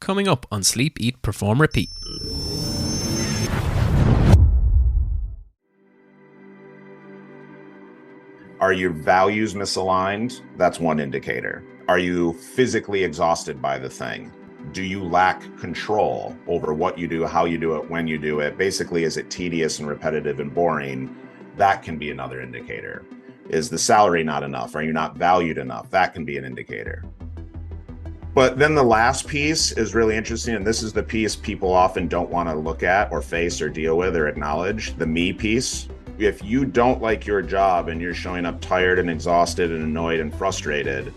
coming up on Sleep, Eat, Perform, Repeat. Are your values misaligned? That's one indicator. Are you physically exhausted by the thing? Do you lack control over what you do, how you do it, when you do it? Basically, is it tedious and repetitive and boring? That can be another indicator. Is the salary not enough? Are you not valued enough? That can be an indicator. But then the last piece is really interesting, and this is the piece people often don't want to look at or face or deal with or acknowledge, the me piece. If you don't like your job and you're showing up tired and exhausted and annoyed and frustrated,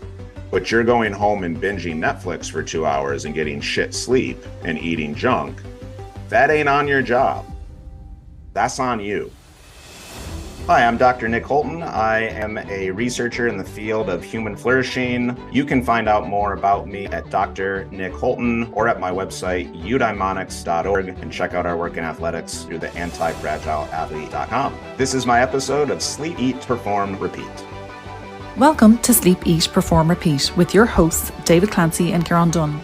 but you're going home and binging Netflix for 2 hours and getting shit sleep and eating junk, that ain't on your job. That's on you. Hi, I'm Dr. Nick Holton. I am a researcher in the field of human flourishing. You can find out more about me at Dr. Nick Holton or at my website, eudaimonics.org, and check out our work in athletics through the antifragileathlete.com. This is my episode of Sleep, Eat, Perform, Repeat. Welcome to Sleep, Eat, Perform, Repeat with your hosts, David Clancy and Kieran Dunn.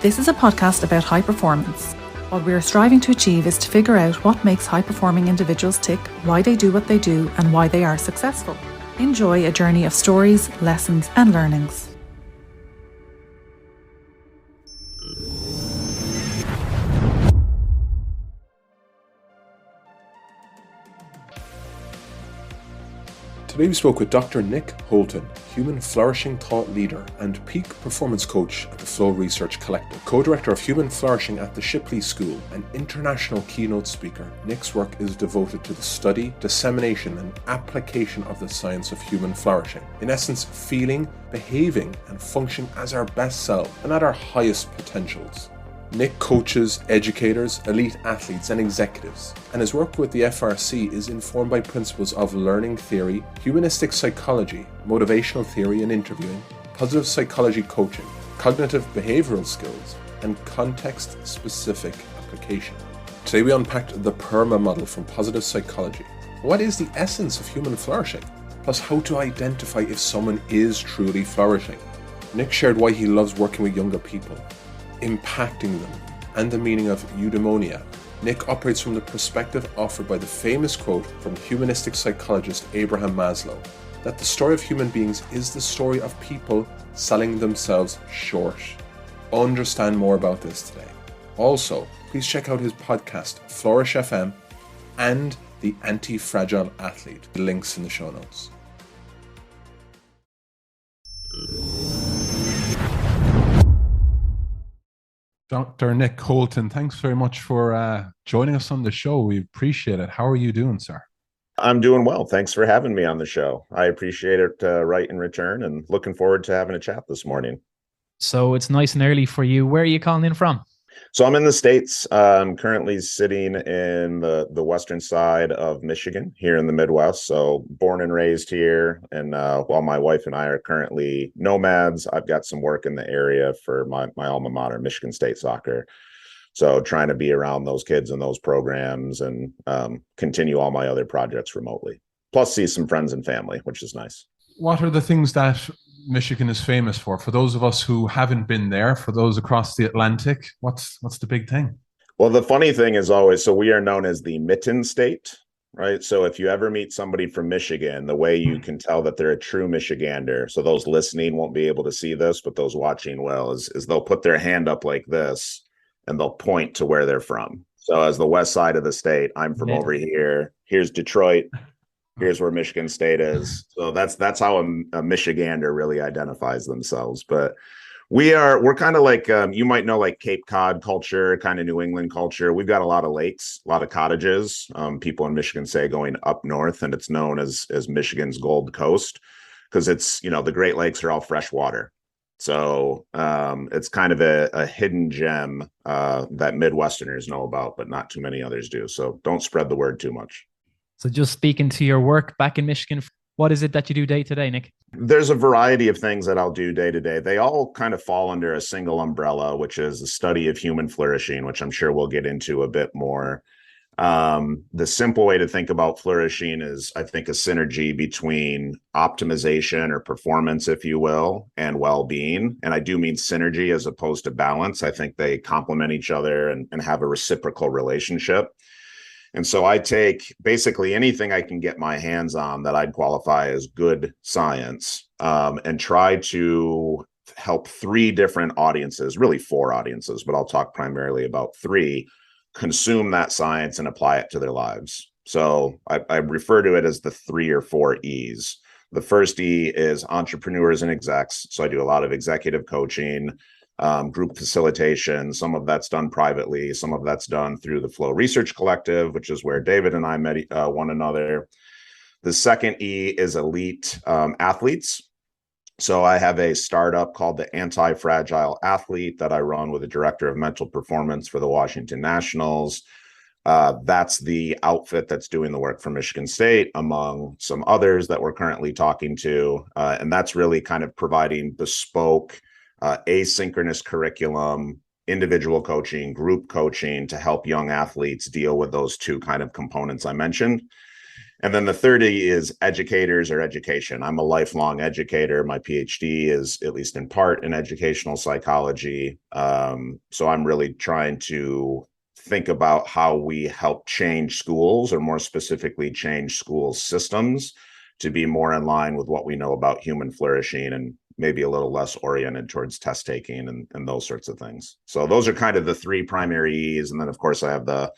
This is a podcast about high performance. What we are striving to achieve is to figure out what makes high-performing individuals tick, why they do what they do, and why they are successful. Enjoy a journey of stories, lessons, and learnings. Today we spoke with Dr. Nick Holton, Human Flourishing Thought Leader and Peak Performance Coach at the Flow Research Collective, Co-Director of Human Flourishing at the Shipley School, and international keynote speaker. Nick's work is devoted to the study, dissemination and application of the science of human flourishing. In essence, feeling, behaving and functioning as our best self and at our highest potentials. Nick coaches educators, elite athletes and executives, and his work with the FRC is informed by principles of learning theory, humanistic psychology, motivational theory and interviewing, positive psychology coaching, cognitive behavioral skills, and context-specific application. Today we unpacked the PERMA model from positive psychology. What is the essence of human flourishing? Plus how to identify if someone is truly flourishing. Nick shared why he loves working with younger people, impacting them, and the meaning of eudaimonia. Nick operates from the perspective offered by the famous quote from humanistic psychologist Abraham Maslow, that the story of human beings is the story of people selling themselves short. Understand more about this today. Also, please check out his podcast, Flourish FM, and the Anti-Fragile Athlete. The links in the show notes. Dr. Nick Holton, thanks very much for joining us on the show. We appreciate it. How are you doing, sir? I'm doing well. Thanks for having me on the show. I appreciate it right in return and looking forward to having a chat this morning. So it's nice and early for you. Where are you calling in from? So I'm in the States. I'm currently sitting in the western side of Michigan here in the Midwest. So born and raised here. And while my wife and I are currently nomads, I've got some work in the area for my alma mater, Michigan State Soccer. So trying to be around those kids and those programs and continue all my other projects remotely. Plus see some friends and family, which is nice. What are the things that Michigan is famous for? For those of us who haven't been there, for those across the Atlantic, what's the big thing? Well, the funny thing is always, so we are known as the Mitten State, right? So if you ever meet somebody from Michigan, the way you can tell that they're a true Michigander, so those listening won't be able to see this, but those watching will, is they'll put their hand up like this and they'll point to where they're from. So as the west side of the state, I'm from over here. Here's Detroit. Here's where Michigan State is. So that's how a Michigander really identifies themselves. But we're kind of like, you might know, like Cape Cod culture, kind of New England culture. We've got a lot of lakes, a lot of cottages. People in Michigan say going up north, and it's known as Michigan's Gold Coast because it's, the Great Lakes are all fresh water. So it's kind of a hidden gem that Midwesterners know about, but not too many others do. So don't spread the word too much. So just speaking to your work back in Michigan, what is it that you do day to day, Nick? There's a variety of things that I'll do day to day. They all kind of fall under a single umbrella, which is the study of human flourishing, which I'm sure we'll get into a bit more. The simple way to think about flourishing is, I think, a synergy between optimization or performance, if you will, and well-being. And I do mean synergy as opposed to balance. I think they complement each other and have a reciprocal relationship. And so I take basically anything I can get my hands on that I'd qualify as good science, and try to help three different audiences, really four audiences, but I'll talk primarily about three, consume that science and apply it to their lives. So I refer to it as the 3 or 4 E's. The first E is entrepreneurs and execs. So I do a lot of executive coaching, group facilitation. Some of that's done privately. Some of that's done through the Flow Research Collective, which is where David and I met one another. The second E is elite athletes. So I have a startup called the Anti-Fragile Athlete that I run with the director of mental performance for the Washington Nationals. That's the outfit that's doing the work for Michigan State, among some others that we're currently talking to. And that's really kind of providing bespoke, asynchronous curriculum, individual coaching, group coaching to help young athletes deal with those two kind of components I mentioned. And then the third is educators or education. I'm a lifelong educator. My PhD is, at least in part, in educational psychology. So I'm really trying to think about how we help change schools, or more specifically, change school systems to be more in line with what we know about human flourishing, and maybe a little less oriented towards test taking and those sorts of things. So those are kind of the three primary E's. And then, of course, I have the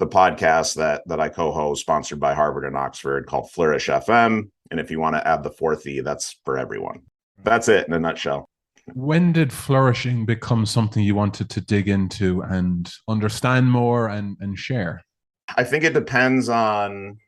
podcast that I co-host, sponsored by Harvard and Oxford, called Flourish FM. And if you want to add the fourth E, that's for everyone. That's it in a nutshell. When did flourishing become something you wanted to dig into and understand more and share? I think it depends on,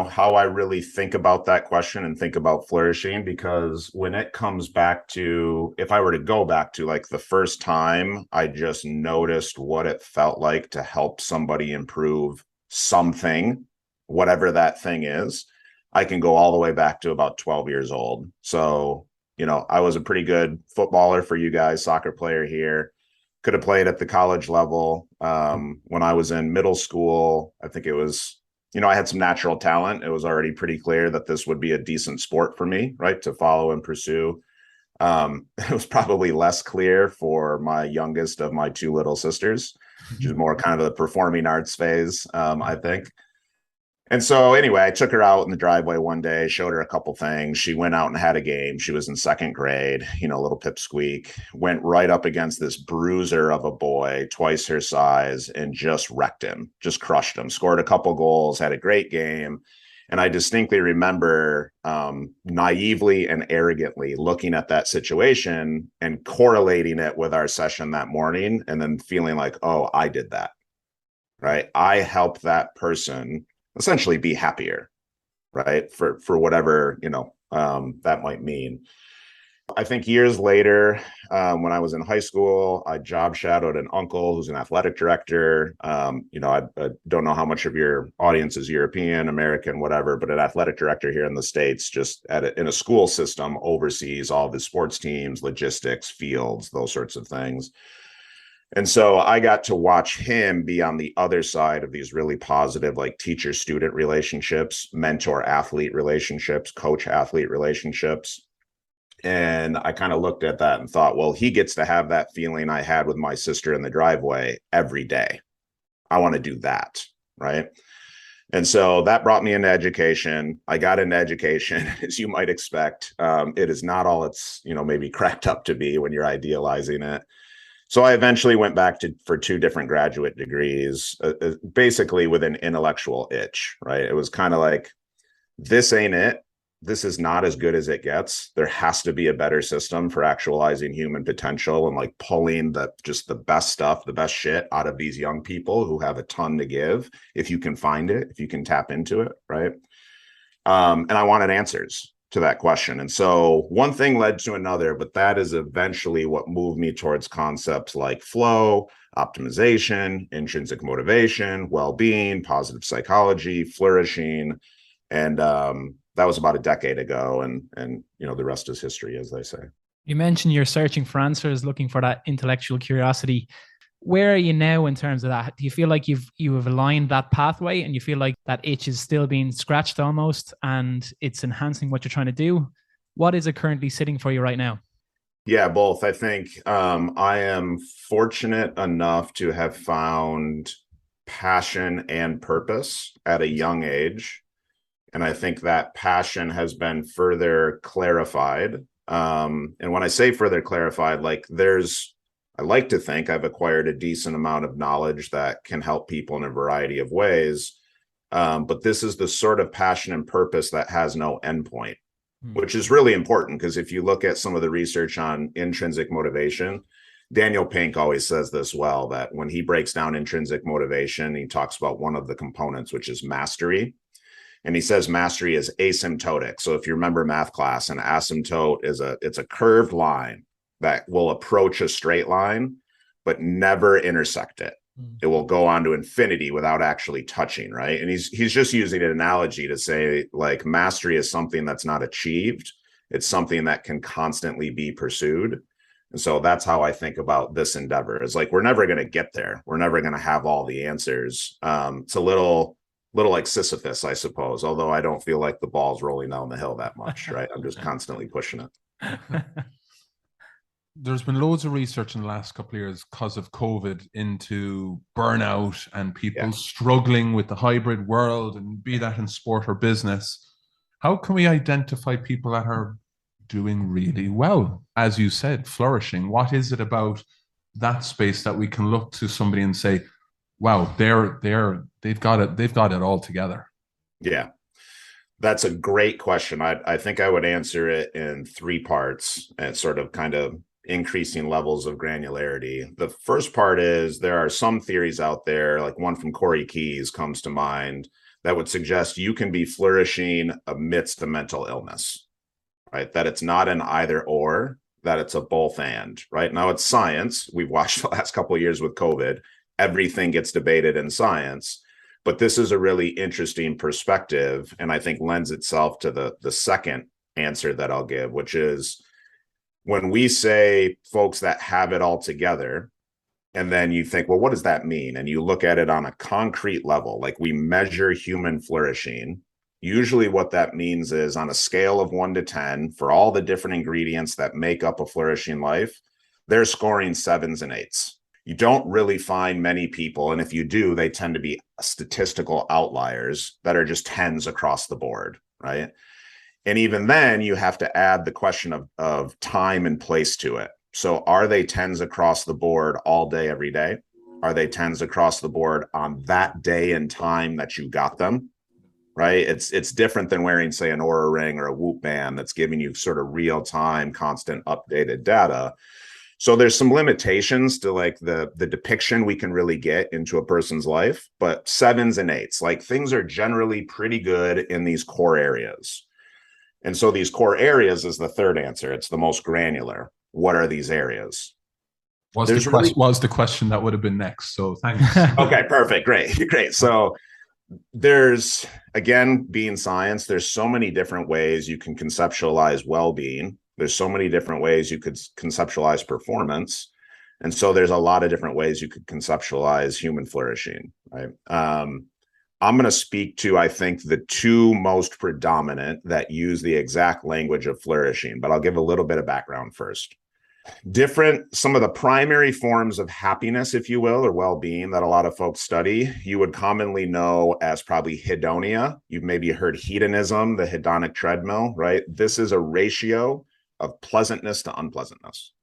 how I really think about that question and think about flourishing, because when it comes back to, if I were to go back to like the first time I just noticed what it felt like to help somebody improve something, whatever that thing is, I can go all the way back to about 12 years old. So, I was a pretty good footballer for you guys, soccer player here. Could have played at the college level. When I was in middle school, I think it was, I had some natural talent. It was already pretty clear that this would be a decent sport for me, right, to follow and pursue. It was probably less clear for my youngest of my two little sisters, which is more kind of the performing arts phase, I think. And so anyway, I took her out in the driveway one day, showed her a couple things. She went out and had a game. She was in second grade, a little pipsqueak, went right up against this bruiser of a boy, twice her size, and just wrecked him, just crushed him, scored a couple goals, had a great game. And I distinctly remember naively and arrogantly looking at that situation and correlating it with our session that morning, and then feeling like, oh, I did that, right? I helped that person essentially be happier, right? For whatever, that might mean. I think years later, when I was in high school, I job shadowed an uncle who's an athletic director. I don't know how much of your audience is European, American, whatever, but an athletic director here in the States, just in a school system, oversees all the sports teams, logistics, fields, those sorts of things. And so I got to watch him be on the other side of these really positive, like teacher-student relationships, mentor-athlete relationships, coach-athlete relationships. And I kind of looked at that and thought, well, he gets to have that feeling I had with my sister in the driveway every day. I want to do that, right? And so that brought me into education. I got into education, as you might expect. It is not all it's, maybe cracked up to be when you're idealizing it. So I eventually went back for 2 different graduate degrees, basically with an intellectual itch, right? It was kind of like, this ain't it. This is not as good as it gets. There has to be a better system for actualizing human potential and like pulling just the best stuff, the best shit out of these young people who have a ton to give, if you can find it, if you can tap into it, right? And I wanted answers to that question. And so one thing led to another, but that is eventually what moved me towards concepts like flow, optimization, intrinsic motivation, well-being, positive psychology, flourishing. And that was about a decade ago. And the rest is history, as they say. You mentioned you're searching for answers, looking for that intellectual curiosity. Where are you now in terms of that? Do you feel like you have aligned that pathway and you feel like that itch is still being scratched almost and it's enhancing what you're trying to do? What is it currently sitting for you right now? Yeah, both. I think I am fortunate enough to have found passion and purpose at a young age. And I think that passion has been further clarified. And when I say further clarified, I like to think I've acquired a decent amount of knowledge that can help people in a variety of ways. But this is the sort of passion and purpose that has no endpoint, which is really important, because if you look at some of the research on intrinsic motivation, Daniel Pink always says this well, that when he breaks down intrinsic motivation, he talks about one of the components, which is mastery. And he says mastery is asymptotic. So if you remember math class, an asymptote is it's a curved line that will approach a straight line, but never intersect it. It will go on to infinity without actually touching, right? And he's just using an analogy to say, like, mastery is something that's not achieved. It's something that can constantly be pursued. And so that's how I think about this endeavor. It's like, we're never going to get there. We're never going to have all the answers. It's a little like Sisyphus, I suppose, although I don't feel like the ball's rolling down the hill that much, right? I'm just constantly pushing it. There's been loads of research in the last couple of years because of COVID into burnout and people struggling with the hybrid world, and be that in sport or business. How can we identify people that are doing really well? As you said, flourishing. What is it about that space that we can look to somebody and say, wow, they've got it all together? Yeah. That's a great question. I think I would answer it in three parts, and sort of kind of increasing levels of granularity. The first part is, there are some theories out there, like one from Corey Keyes comes to mind, that would suggest you can be flourishing amidst a mental illness, right? That it's not an either or, that it's a both and, right? Now, it's science. We've watched the last couple of years with COVID. Everything gets debated in science. But this is a really interesting perspective, and I think lends itself to the second answer that I'll give, which is, when we say folks that have it all together, and then you think, well, what does that mean? And you look at it on a concrete level, like we measure human flourishing. Usually what that means is, on a scale of 1 to 10, for all the different ingredients that make up a flourishing life, they're scoring 7s and 8s. You don't really find many people, and if you do, they tend to be statistical outliers that are just 10s across the board, right? And even then, you have to add the question of time and place to it. So are they 10s across the board all day, every day? Are they 10s across the board on that day and time that you got them, right? It's different than wearing, say, an Oura ring or a Whoop band that's giving you sort of real-time, constant updated data. So there's some limitations to like the depiction we can really get into a person's life, but 7s and 8s, like things are generally pretty good in these core areas. And so these core areas is the third answer. It's the most granular. What are these areas? Was the question that would have been next. So thanks. Okay, perfect. Great. So there's, again, being science, there's so many different ways you can conceptualize well-being. There's so many different ways you could conceptualize performance. And so there's a lot of different ways you could conceptualize human flourishing, right? I'm going to speak to, I think, the two most predominant that use the exact language of flourishing, but I'll give a little bit of background first. Some of the primary forms of happiness, if you will, or well-being that a lot of folks study, you would commonly know as probably Hedonia. You've maybe heard hedonism, the hedonic treadmill, right? This is a ratio of pleasantness to unpleasantness.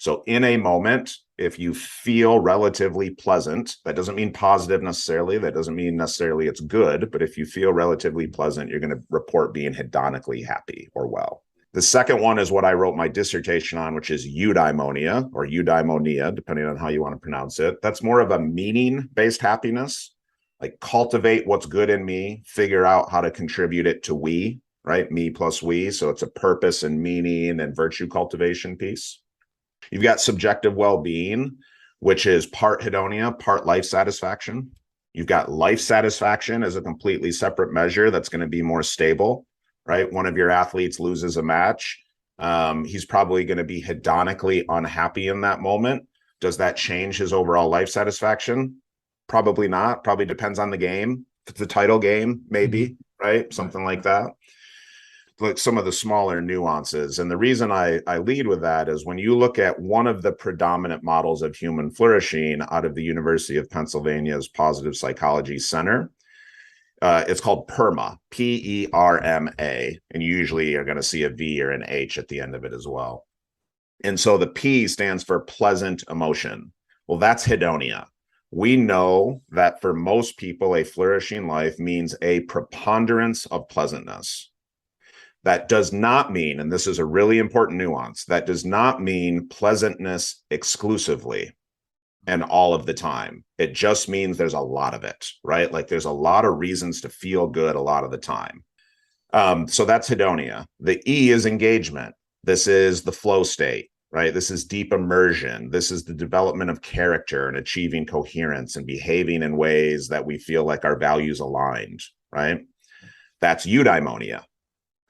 So in a moment, if you feel relatively pleasant, that doesn't mean positive necessarily. That doesn't mean necessarily it's good. But if you feel relatively pleasant, you're going to report being hedonically happy or well. The second one is what I wrote my dissertation on, which is eudaimonia or eudaimonia, depending on how you want to pronounce it. That's more of a meaning-based happiness, like cultivate what's good in me, figure out how to contribute it to we, right? Me plus we. So it's a purpose and meaning and virtue cultivation piece. You've got subjective well-being, which is part hedonia, part life satisfaction. You've got life satisfaction as a completely separate measure that's going to be more stable, right? One of your athletes loses a match. He's probably going to be hedonically unhappy in that moment, Does that change his overall life satisfaction? Probably not. Probably depends on the game. If it's a title game, maybe, right? Something like that. Like some of the smaller nuances. And the reason I lead with that is when you look at one of the predominant models of human flourishing out of the University of Pennsylvania's Positive Psychology Center, it's called PERMA, P-E-R-M-A, and you usually are going to see a V or an H at the end of it as well. And so the P stands for pleasant emotion. Well, that's Hedonia. We know that for most people, a flourishing life means a preponderance of pleasantness. That does not mean, and this is a really important nuance, that does not mean pleasantness exclusively and all of the time. It just means there's a lot of it, right? Like there's a lot of reasons to feel good a lot of the time. So that's Hedonia. The E is engagement. This is the flow state, right? This is deep immersion. This is the development of character and achieving coherence and behaving in ways that we feel like our values aligned, right? That's eudaimonia.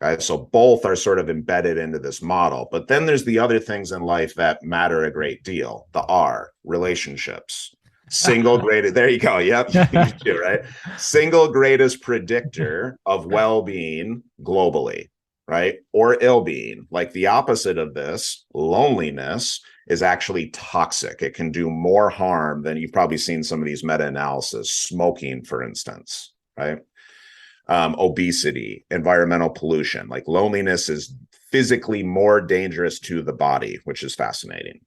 Okay, so both are sort of embedded into this model. But then there's the other things in life that matter a great deal. The R, relationships. Single greatest, there you go. Yep, you do, right? Single greatest predictor of well-being globally, right? Or ill-being. Like the opposite of this, loneliness, is actually toxic. It can do more harm than you've probably seen some of these meta-analysis, smoking, for instance, right? Obesity, environmental pollution. Like loneliness is physically more dangerous to the body, which is fascinating.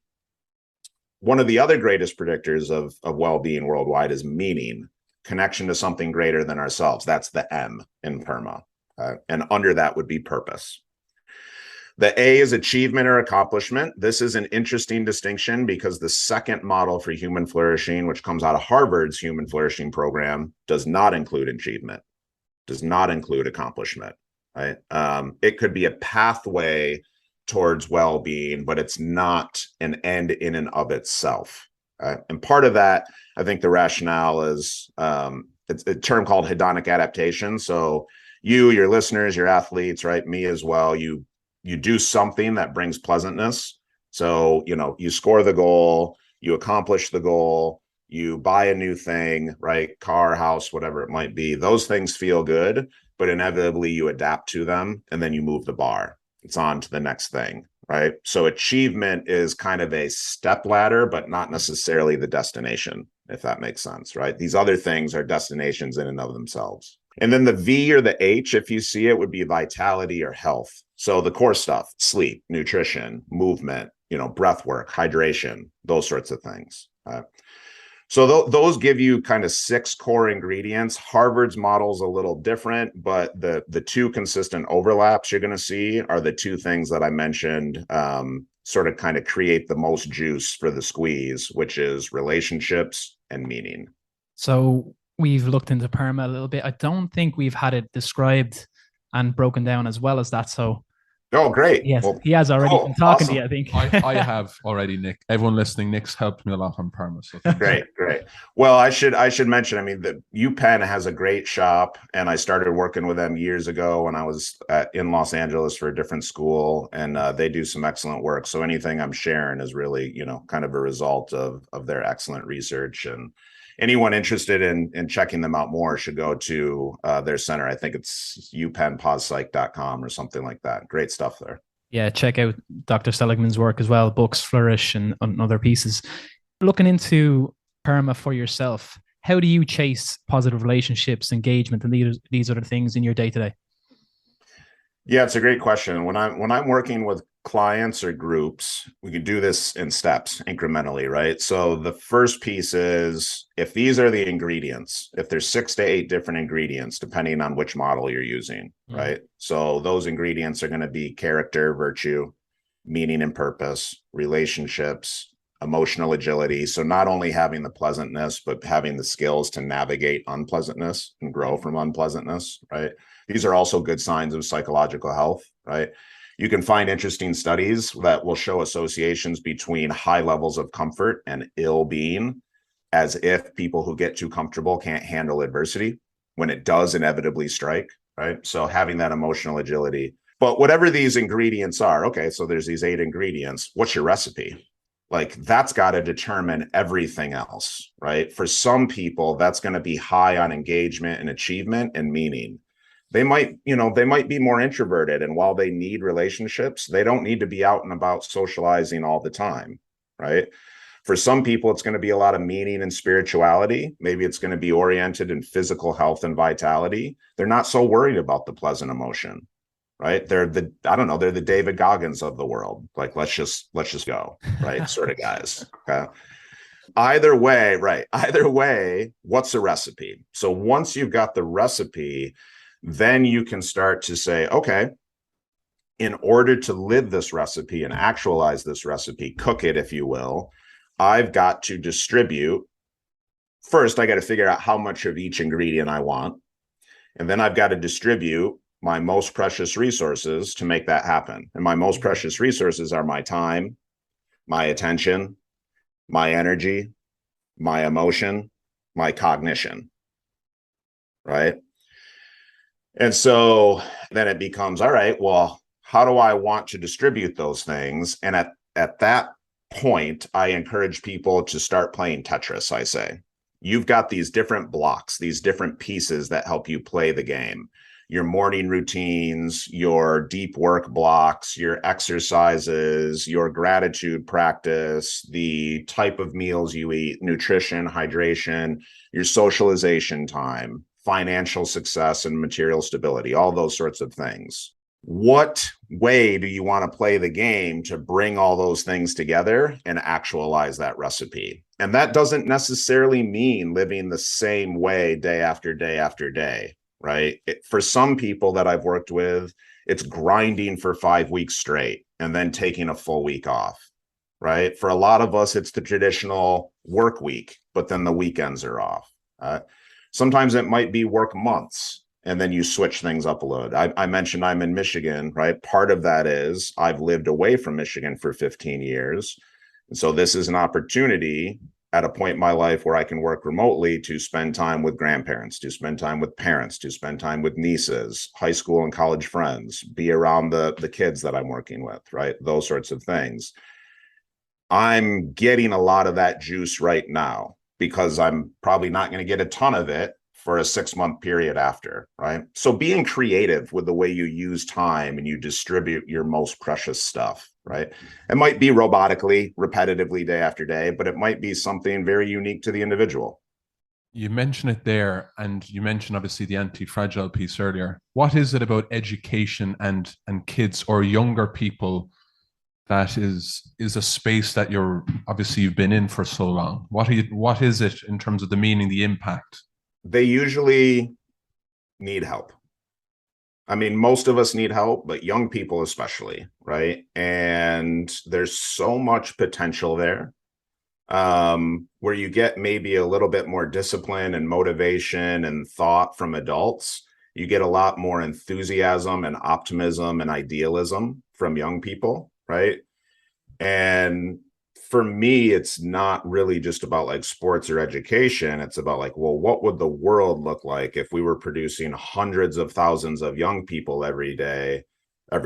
One of the other greatest predictors of well-being worldwide is meaning, connection to something greater than ourselves. That's the M in PERMA. And under that would be purpose. The A is achievement or accomplishment. This is an interesting distinction because the second model for human flourishing, which comes out of Harvard's human flourishing program, does not include achievement. Does not include accomplishment, right? It could be a pathway towards well-being, but it's not an end in and of itself. And part of that, I think the rationale is it's a term called hedonic adaptation. So you, your listeners, your athletes, right? Me as well. You do something that brings pleasantness. So, you score the goal, you accomplish the goal, you buy a new thing, right? Car, house, whatever it might be. Those things feel good, but inevitably you adapt to them and then you move the bar. It's on to the next thing, right? So achievement is kind of a step ladder, but not necessarily the destination, if that makes sense, right? These other things are destinations in and of themselves. And then the V or the H, if you see it, would be vitality or health. So the core stuff, sleep, nutrition, movement, breath work, hydration, those sorts of things. So those give you kind of 6 core ingredients. Harvard's model is a little different, but the two consistent overlaps you're going to see are the two things that I mentioned, sort of kind of create the most juice for the squeeze, which is relationships and meaning. So we've looked into PERMA a little bit. I don't think we've had it described and broken down as well as that. So oh, great. Yes, well, he has already been talking awesome. to you, I think. I have already, Nick. Everyone listening, Nick's helped me a lot on PERMA. So great. Well, I should mention, I mean, the UPenn has a great shop, and I started working with them years ago when I was in Los Angeles for a different school, and they do some excellent work. So anything I'm sharing is really, kind of a result of their excellent research. And anyone interested in checking them out more should go to their center. I think it's upennpospsych.com or something like that. Great stuff there. Yeah, check out Dr. Seligman's work as well, books, Flourish, and other pieces. Looking into PERMA for yourself, how do you chase positive relationships, engagement, and these other things in your day-to-day? Yeah, it's a great question. When I'm working with clients or groups, we can do this in steps incrementally, right? So the first piece is, if these are the ingredients, if there's 6 to 8 different ingredients, depending on which model you're using, right? So those ingredients are going to be character, virtue, meaning and purpose, relationships, emotional agility. So not only having the pleasantness, but having the skills to navigate unpleasantness and grow from unpleasantness, right? These are also good signs of psychological health, right? You can find interesting studies that will show associations between high levels of comfort and ill-being, as if people who get too comfortable can't handle adversity when it does inevitably strike, right? So having that emotional agility. But whatever these ingredients are, okay, so there's these 8 ingredients. What's your recipe? Like that's got to determine everything else, right? For some people, that's going to be high on engagement and achievement and meaning. They might be more introverted. And while they need relationships, they don't need to be out and about socializing all the time, right? For some people, it's going to be a lot of meaning and spirituality. Maybe it's going to be oriented in physical health and vitality. They're not so worried about the pleasant emotion, right? They're the David Goggins of the world. Like, let's just go, right? Sort of guys. Okay. Either way, what's the recipe? So once you've got the recipe, then you can start to say, okay, in order to live this recipe and actualize this recipe, cook it, if you will, I've got to distribute. First, I got to figure out how much of each ingredient I want. And then I've got to distribute my most precious resources to make that happen. And my most precious resources are my time, my attention, my energy, my emotion, my cognition, right? And so then it becomes, all right, well, how do I want to distribute those things? And at that point, I encourage people to start playing Tetris, I say. You've got these different blocks, these different pieces that help you play the game. Your morning routines, your deep work blocks, your exercises, your gratitude practice, the type of meals you eat, nutrition, hydration, your socialization time, financial success and material stability, all those sorts of things. What way do you want to play the game to bring all those things together and actualize that recipe? And that doesn't necessarily mean living the same way day after day after day, right? For some people that I've worked with, it's grinding for 5 weeks straight and then taking a full week off, right? For a lot of us, it's the traditional work week, but then the weekends are off. Sometimes it might be work months, and then you switch things up a little. I mentioned I'm in Michigan, right? Part of that is I've lived away from Michigan for 15 years. And so this is an opportunity at a point in my life where I can work remotely to spend time with grandparents, to spend time with parents, to spend time with nieces, high school and college friends, be around the kids that I'm working with, right? Those sorts of things. I'm getting a lot of that juice right now, because I'm probably not going to get a ton of it for a 6-month period after, right? So being creative with the way you use time and you distribute your most precious stuff, right? It might be robotically, repetitively, day after day, but it might be something very unique to the individual. You mentioned it there, and you mentioned obviously the anti-fragile piece earlier. What is it about education and kids or younger people that is a space that you've been in for so long? What is it in terms of the meaning, the impact? They usually need help. I mean, most of us need help, but young people especially, right? And there's so much potential there, where you get maybe a little bit more discipline and motivation and thought from adults. You get a lot more enthusiasm and optimism and idealism from young people, right? And for me, it's not really just about like sports or education. It's about like, well, what would the world look like if we were producing hundreds of thousands of young people every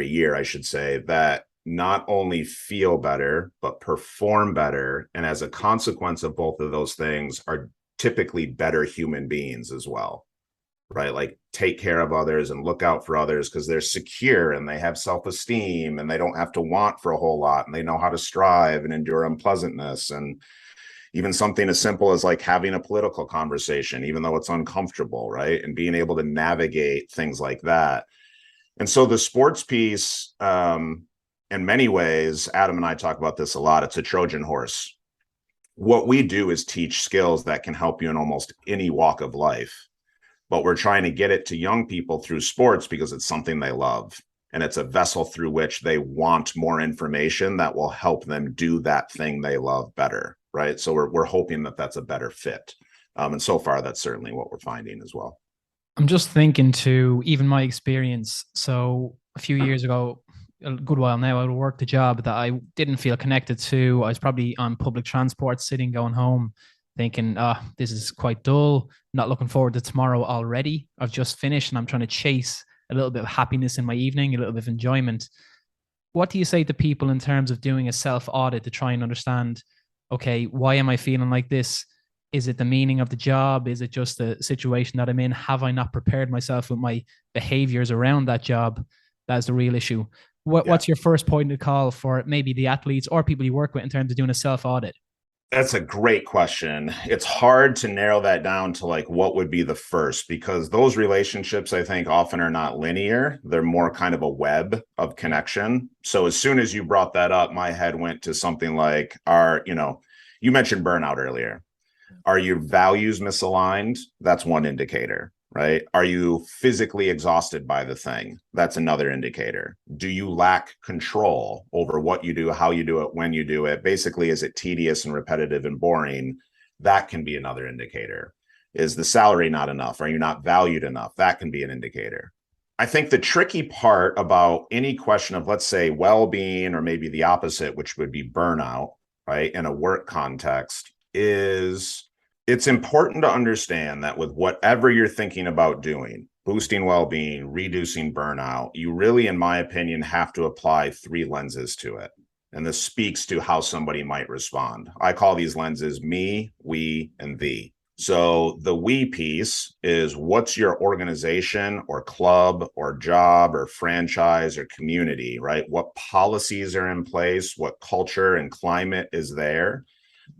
year, I should say, that not only feel better, but perform better. And as a consequence of both of those things, are typically better human beings as well, right? Like take care of others and look out for others because they're secure and they have self-esteem and they don't have to want for a whole lot, and they know how to strive and endure unpleasantness. And even something as simple as like having a political conversation, even though it's uncomfortable, right? And being able to navigate things like that. And so the sports piece, in many ways, Adam and I talk about this a lot, it's a Trojan horse. What we do is teach skills that can help you in almost any walk of life. But we're trying to get it to young people through sports because it's something they love. And it's a vessel through which they want more information that will help them do that thing they love better, right? So we're hoping that that's a better fit. And so far, that's certainly what we're finding as well. I'm just thinking to even my experience. So a few years ago, a good while now, I worked a job that I didn't feel connected to. I was probably on public transport, sitting, going home, thinking, this is quite dull, not looking forward to tomorrow already. I've just finished and I'm trying to chase a little bit of happiness in my evening, a little bit of enjoyment. What do you say to people in terms of doing a self audit to try and understand, okay, why am I feeling like this? Is it the meaning of the job? Is it just the situation that I'm in? Have I not prepared myself with my behaviors around that job? That's the real issue. What's your first point of call for maybe the athletes or people you work with in terms of doing a self audit? That's a great question. It's hard to narrow that down to like what would be the first, because those relationships, I think, often are not linear. They're more kind of a web of connection. So as soon as you brought that up, my head went to something like, you mentioned burnout earlier. Are your values misaligned? That's one indicator, right? Are you physically exhausted by the thing? That's another indicator. Do you lack control over what you do, how you do it, when you do it? Basically, is it tedious and repetitive and boring? That can be another indicator. Is the salary not enough? Are you not valued enough? That can be an indicator. I think the tricky part about any question of, let's say, well-being, or maybe the opposite, which would be burnout, right, in a work context, is it's important to understand that with whatever you're thinking about doing, boosting well-being, reducing burnout, you really, in my opinion, have to apply three lenses to it. And this speaks to how somebody might respond. I call these lenses me, we, and thee. So the we piece is, what's your organization or club or job or franchise or community, right? What policies are in place? What culture and climate is there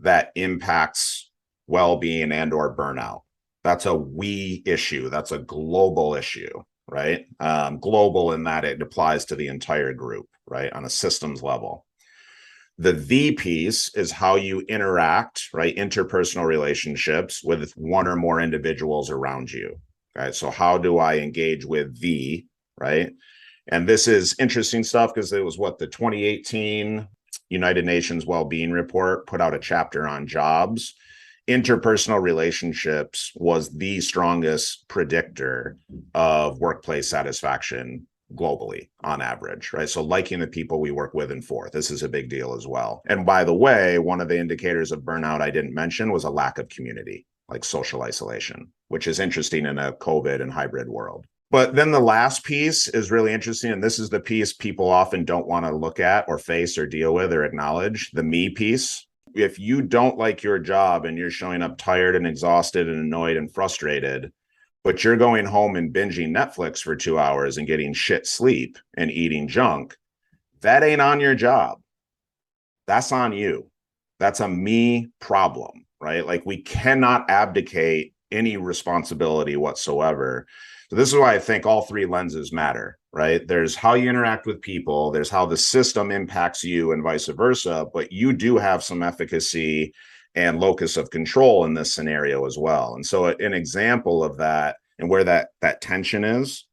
that impacts well-being and or burnout? That's a we issue. That's a global issue, right? Global in that it applies to the entire group, right? On a systems level. The piece is how you interact, right? Interpersonal relationships with one or more individuals around you, right? So how do I engage with right? And this is interesting stuff because it was the 2018 United Nations Wellbeing Report put out a chapter on jobs. Interpersonal relationships was the strongest predictor of workplace satisfaction globally on average, right? So liking the people we work with and for, this is a big deal as well. And by the way, one of the indicators of burnout I didn't mention was a lack of community, like social isolation, which is interesting in a COVID and hybrid world. But then the last piece is really interesting. And this is the piece people often don't want to look at or face or deal with or acknowledge, the me piece. If you don't like your job and you're showing up tired and exhausted and annoyed and frustrated, but you're going home and binging Netflix for 2 hours and getting shit sleep and eating junk, that ain't on your job. That's on you. That's a me problem, right? Like, we cannot abdicate any responsibility whatsoever. So this is why I think all three lenses matter, right? There's how you interact with people, there's how the system impacts you and vice versa, but you do have some efficacy and locus of control in this scenario as well. And so an example of that and where that tension is,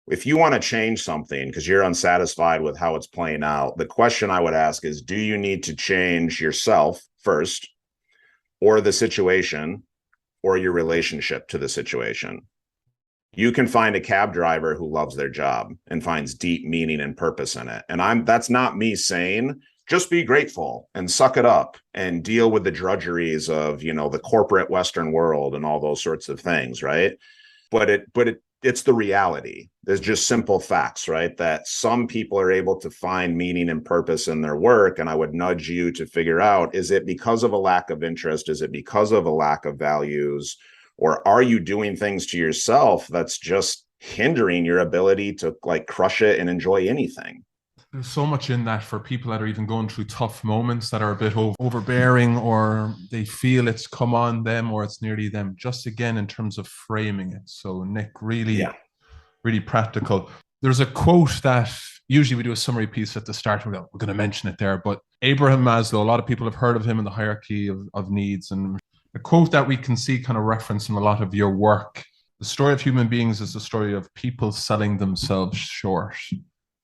if you want to change something because you're unsatisfied with how it's playing out, the question I would ask is, do you need to change yourself first, or the situation, or your relationship to the situation? You can find a cab driver who loves their job and finds deep meaning and purpose in it. And that's not me saying, just be grateful and suck it up and deal with the drudgeries of, the corporate Western world and all those sorts of things, right? But it's the reality. There's just simple facts, right? That some people are able to find meaning and purpose in their work. And I would nudge you to figure out, is it because of a lack of interest? Is it because of a lack of values? Or are you doing things to yourself that's just hindering your ability to crush it and enjoy anything? There's so much in that for people that are even going through tough moments, that are a bit overbearing, or they feel it's come on them or it's nearly them, just again in terms of framing it. So Nick, really practical. There's a quote that usually we do a summary piece at the start. We're going to mention it there, but Abraham Maslow, a lot of people have heard of him in the hierarchy of needs, and a quote that we can see kind of referenced in a lot of your work: the story of human beings is the story of people selling themselves short.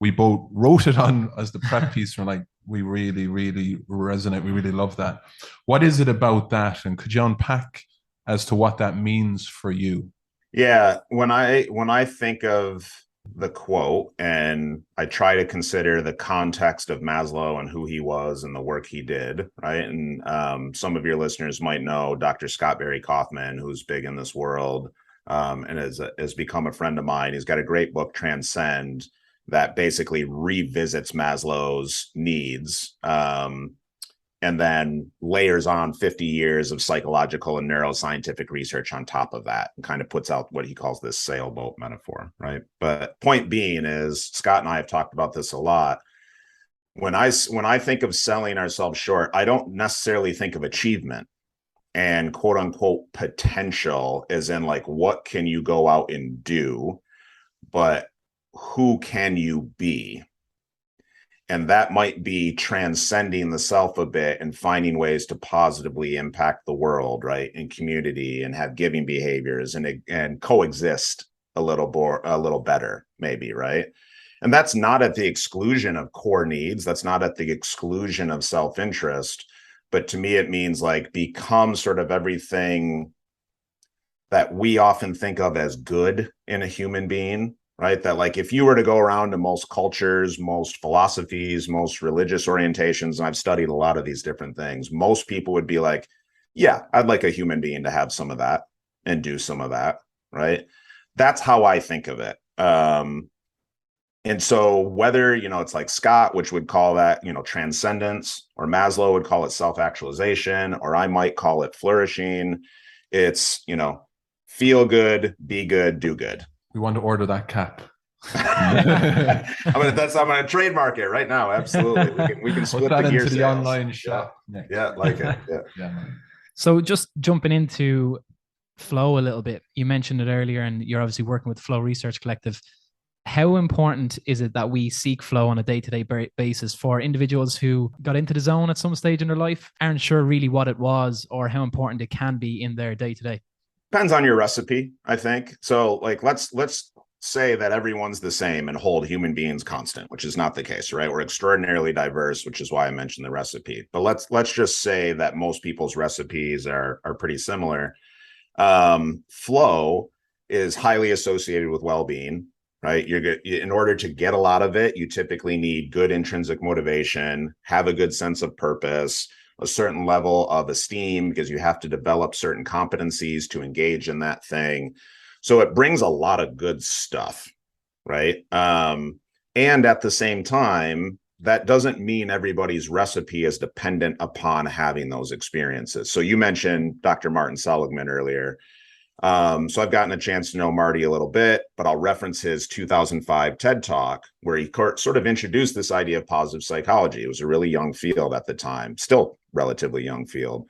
We both wrote it on as the prep piece. We're like, we really, really resonate. We really love that. What is it about that? And could you unpack as to what that means for you? Yeah, when I think of the quote and I try to consider the context of Maslow and who he was and the work he did, right? And some of your listeners might know Dr. Scott Barry Kaufman, who's big in this world, and has become a friend of mine. He's got a great book, Transcend. that basically revisits Maslow's needs, and then layers on 50 years of psychological and neuroscientific research on top of that, and kind of puts out what he calls this sailboat metaphor, right? But point being is, Scott and I have talked about this a lot. When I think of selling ourselves short, I don't necessarily think of achievement and quote unquote potential as in like, what can you go out and do, but who can you be? And that might be transcending the self a bit and finding ways to positively impact the world, right? And community, and have giving behaviors, and coexist a little better, maybe, right? And that's not at the exclusion of core needs. That's not at the exclusion of self-interest. But to me, it means like become sort of everything that we often think of as good in a human being, right? That like, if you were to go around to most cultures, most philosophies, most religious orientations, and I've studied a lot of these different things, most people would be like, yeah, I'd like a human being to have some of that and do some of that, right? That's how I think of it. And so whether, it's like Scott, which would call that, transcendence, or Maslow would call it self-actualization, or I might call it flourishing, it's, feel good, be good, do good. We want to order that cap. I'm gonna trademark it right now. Absolutely. We can split that the gear into the sales. online shop. Yeah, like it. Yeah. So just jumping into flow a little bit, you mentioned it earlier, and you're obviously working with Flow Research Collective. How important is it that we seek flow on a day-to-day basis for individuals who got into the zone at some stage in their life, aren't sure really what it was or how important it can be in their day-to-day? Depends on your recipe, I think. So like, let's say that everyone's the same and hold human beings constant, which is not the case, right? We're extraordinarily diverse, which is why I mentioned the recipe. But let's just say that most people's recipes are pretty similar. Flow is highly associated with well-being, right? In order to get a lot of it, you typically need good intrinsic motivation, have a good sense of purpose, a certain level of esteem, because you have to develop certain competencies to engage in that thing. So it brings a lot of good stuff, right? And at the same time, that doesn't mean everybody's recipe is dependent upon having those experiences. So you mentioned Dr. Martin Seligman earlier. So I've gotten a chance to know Marty a little bit, but I'll reference his 2005 TED Talk, where he sort of introduced this idea of positive psychology. It was a really young field at the time, still relatively young field.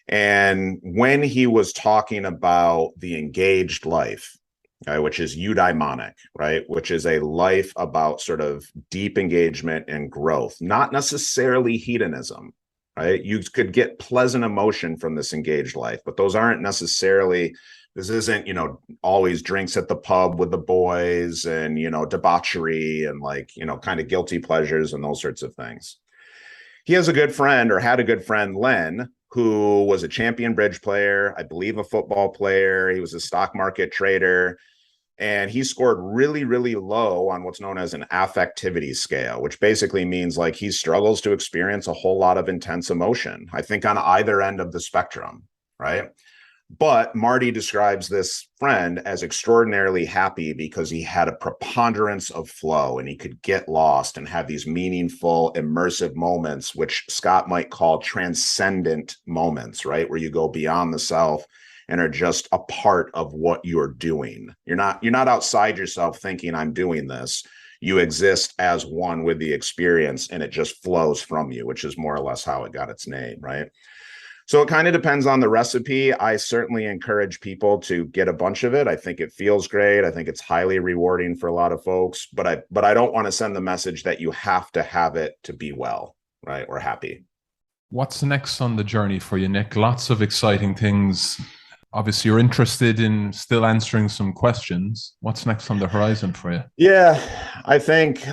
And when he was talking about the engaged life, which is eudaimonic, right, which is a life about sort of deep engagement and growth, not necessarily hedonism, right? You could get pleasant emotion from this engaged life, but those aren't necessarily, this isn't, always drinks at the pub with the boys and, debauchery and like, kind of guilty pleasures and those sorts of things. He has a good friend, or had a good friend, Len, who was a champion bridge player, I believe a football player. He was a stock market trader. And he scored really, really low on what's known as an affectivity scale, which basically means like he struggles to experience a whole lot of intense emotion, I think on either end of the spectrum, right? But Marty describes this friend as extraordinarily happy because he had a preponderance of flow and he could get lost and have these meaningful, immersive moments, which Scott might call transcendent moments, right? Where you go beyond the self and are just a part of what you're doing. You're not outside yourself thinking I'm doing this. You exist as one with the experience and it just flows from you, which is more or less how it got its name, right? So it kind of depends on the recipe. I certainly encourage people to get a bunch of it. I think it feels great. I think it's highly rewarding for a lot of folks, but I don't want to send the message that you have to have it to be well, right? Or happy. What's next on the journey for you, Nick? Lots of exciting things. Obviously, you're interested in still answering some questions. What's next on the horizon for you? Yeah, I think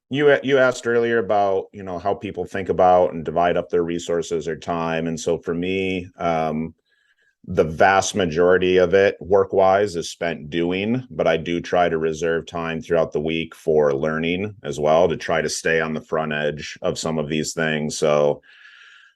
you asked earlier about, how people think about and divide up their resources or time. And so for me, the vast majority of it work-wise is spent doing, but I do try to reserve time throughout the week for learning as well, to try to stay on the front edge of some of these things. So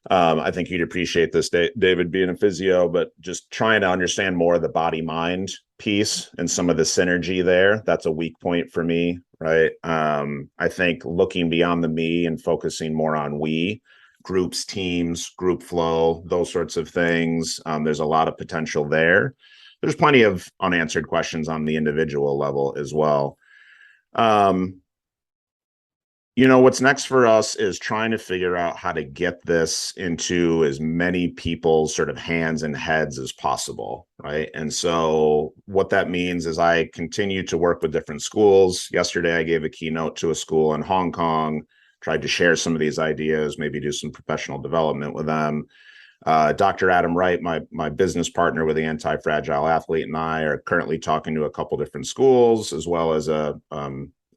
I think you'd appreciate this, David, being a physio, but just trying to understand more of the body-mind piece and some of the synergy there. That's a weak point for me, right? I think looking beyond the me and focusing more on we, groups, teams, group flow, those sorts of things. There's a lot of potential there. There's plenty of unanswered questions on the individual level as well. What's next for us is trying to figure out how to get this into as many people's sort of hands and heads as possible, right? And so what that means is I continue to work with different schools. Yesterday, I gave a keynote to a school in Hong Kong, tried to share some of these ideas, maybe do some professional development with them. Dr. Adam Wright, my business partner with the Anti-Fragile Athlete, and I are currently talking to a couple different schools, as well as a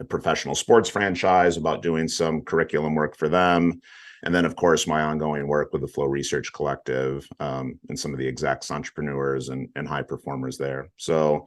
professional sports franchise about doing some curriculum work for them. And then, of course, my ongoing work with the Flow Research Collective and some of the execs, entrepreneurs, and high performers there. So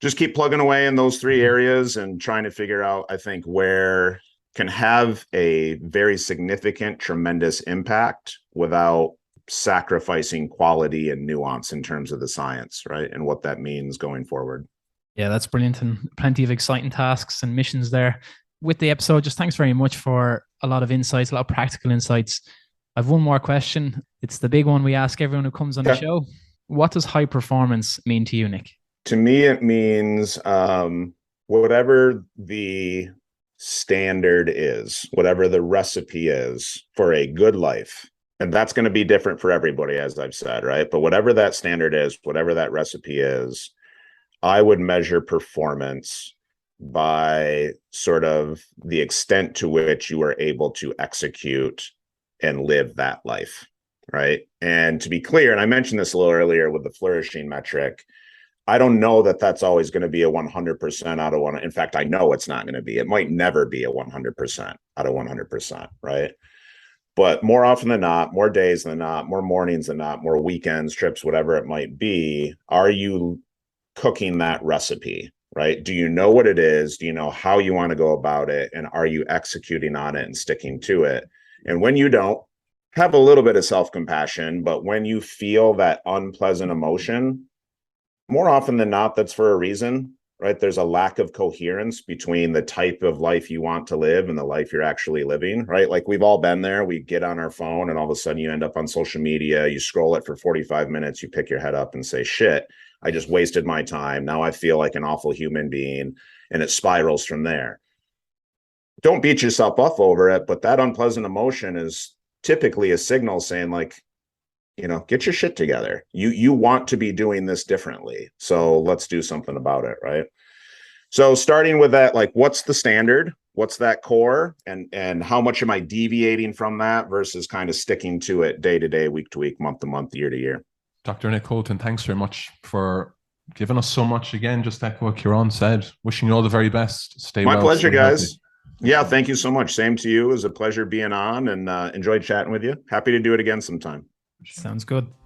just keep plugging away in those three areas and trying to figure out, I think, where can have a very significant, tremendous impact without sacrificing quality and nuance in terms of the science, right? And what that means going forward. Yeah, that's brilliant, and plenty of exciting tasks and missions there. With the episode, just thanks very much for a lot of insights, a lot of practical insights. I've one more question. It's the big one we ask everyone who comes on the show. What does high performance mean to you, Nick? To me, it means whatever the standard is, whatever the recipe is for a good life. And that's going to be different for everybody, as I've said, right? But whatever that standard is, whatever that recipe is, I would measure performance by sort of the extent to which you are able to execute and live that life, right? And to be clear, and I mentioned this a little earlier with the flourishing metric, I don't know that that's always going to be a 100% out of one. In fact, I know it's not going to be. It might never be a 100% out of 100%, right? But more often than not, more days than not, more mornings than not, more weekends, trips, whatever it might be, are you cooking that recipe, right? Do you know what it is? Do you know how you want to go about it? And are you executing on it and sticking to it? And when you don't, have a little bit of self-compassion, but when you feel that unpleasant emotion, more often than not, that's for a reason, right? There's a lack of coherence between the type of life you want to live and the life you're actually living, right? Like we've all been there. We get on our phone and all of a sudden you end up on social media, you scroll it for 45 minutes, you pick your head up and say, shit, I just wasted my time. Now I feel like an awful human being, and it spirals from there. Don't beat yourself up over it, but that unpleasant emotion is typically a signal saying like, get your shit together. You want to be doing this differently. So let's do something about it, right? So starting with that, like what's the standard? What's that core? And how much am I deviating from that versus kind of sticking to it day to day, week to week, month to month, year to year? Dr. Nick Holton, thanks very much for giving us so much. Again, just echo what Kieran said. Wishing you all the very best. Stay well. My pleasure, guys. Yeah, thank you so much. Same to you. It was a pleasure being on and enjoyed chatting with you. Happy to do it again sometime. Sounds good. Thanks.